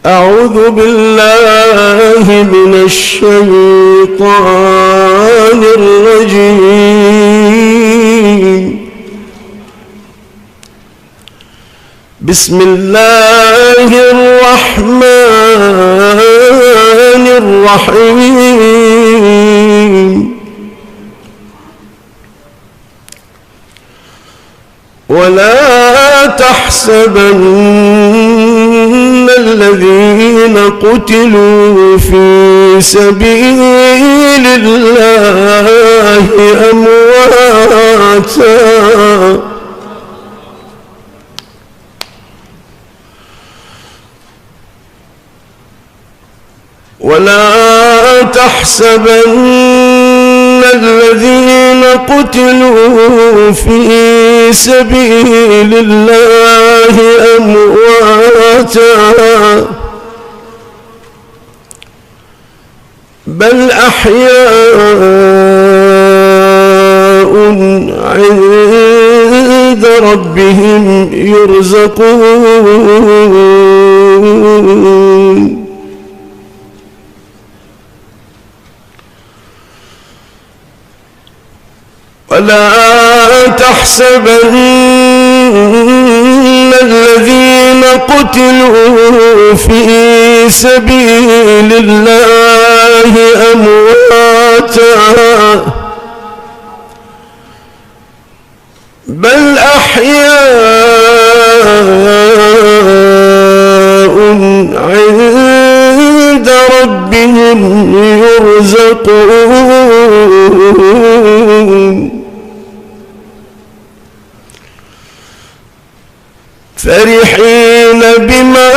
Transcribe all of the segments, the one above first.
أعوذ بالله من الشيطان الرجيم. بسم الله الرحمن الرحيم. ولا تحسبن الذين قتلوا في سبيل الله أمواتا ولا تحسبن الذين قتلوا في سبيل الله أمواتا بل أحياء عند ربهم يرزقون. ولا تحسبن الذين قتلوا في سبيل الله أمواتا بل أحياء عند ربهم يرزقون. فرحين بما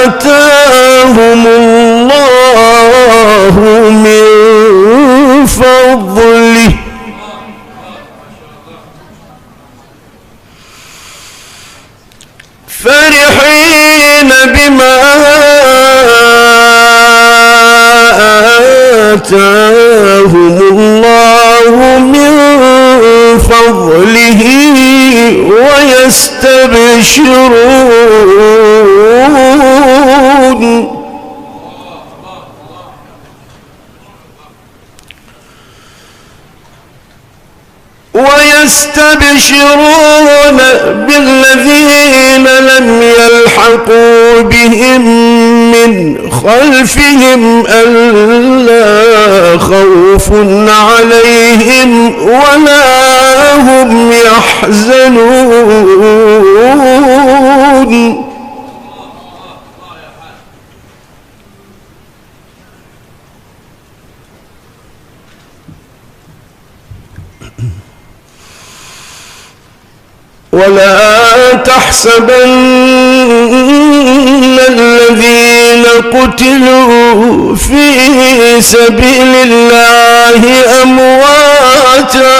آتاهم الله من فضله فرحين بما آتاهم الله من فضله ويستبشرون بالذين لم يلحقوا بهم من خلفهم ألا خوف عليهم ولا هم يحزنون. ولا تحسبن الذين قتلوا في سبيل الله أمواتا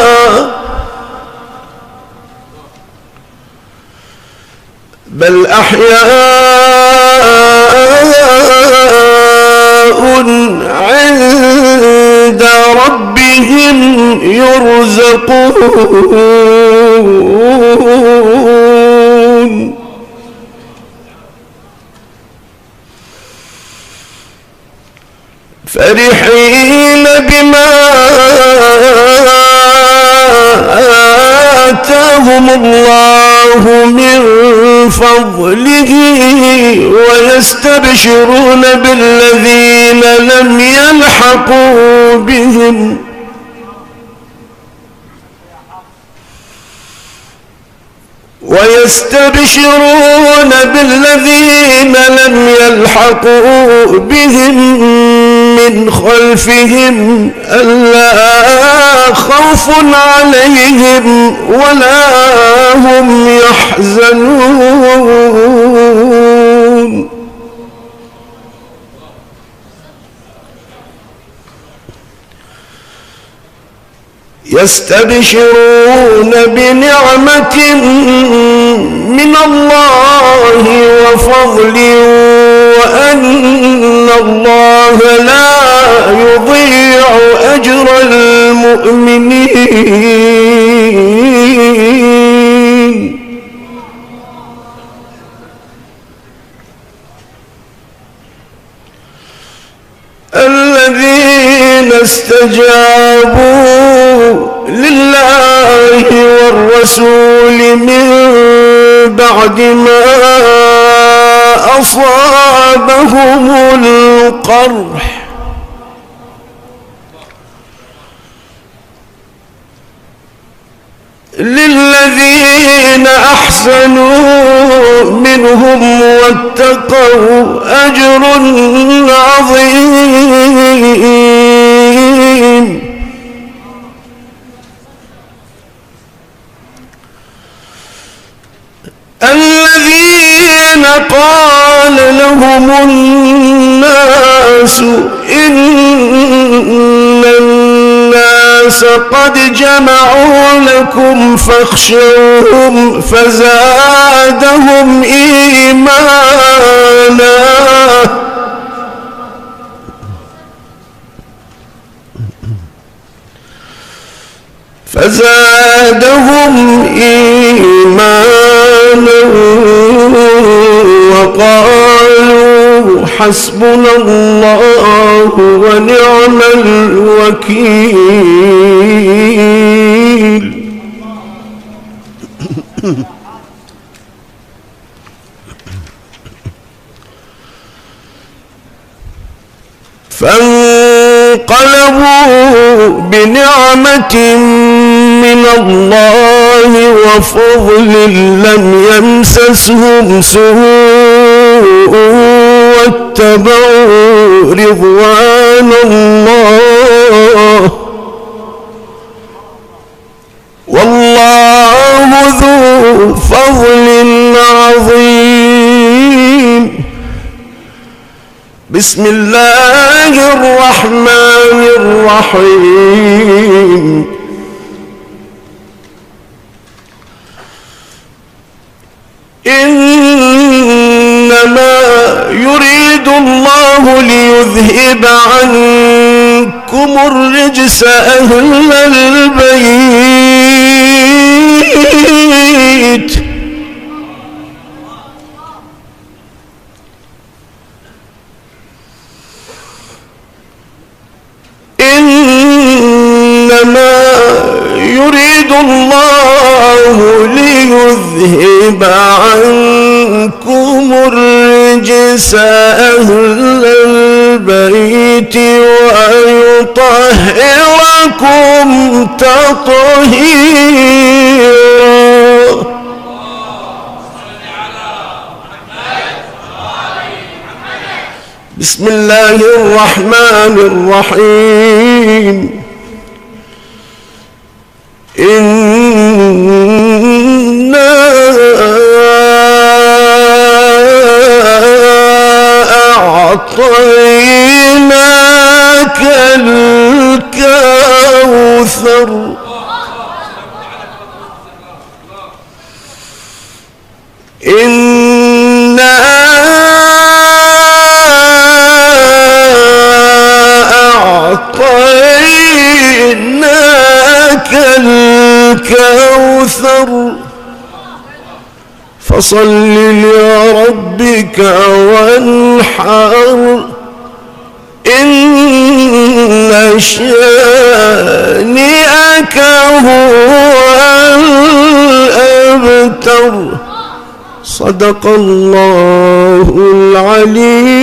بل أحياء عند ربهم يرزقون. فرحين بما آتاهم الله من فضله ويستبشرون بالذين لم يلحقوا بهم من خلفهم ألا خوف عليهم ولا هم يحزنون. يستبشرون بنعمة من الله وفضل وأن الله لا يضيع أجر المؤمنين. استجابوا لله والرسول من بعد ما أصابهم القرح للذين أحسنوا منهم واتقوا أجر عظيم. الذين قال لهم الناس إن الناس قد جمعوا لكم فاخشوهم فزادهم إيمانا وقالوا حسبنا الله ونعم الوكيل. فانقلبوا بنعمة من الله وفضل لم يمسسهم سوء واتبعوا رضوان الله والله ذو فضل عظيم. بسم الله الرحمن الرحيم. إنما يريد الله ليذهب عنكم الرجس أهل البيت يريد الله ليذهب عنكم الرجس أهل البيت ويطهركم تطهيرا. بسم الله الرحمن الرحيم. إنا أعطيناك الكوثر. إنا أعطيناك الكوثر فصل لربك وانحر إن شانئك هو الأبتر. صدق الله العلي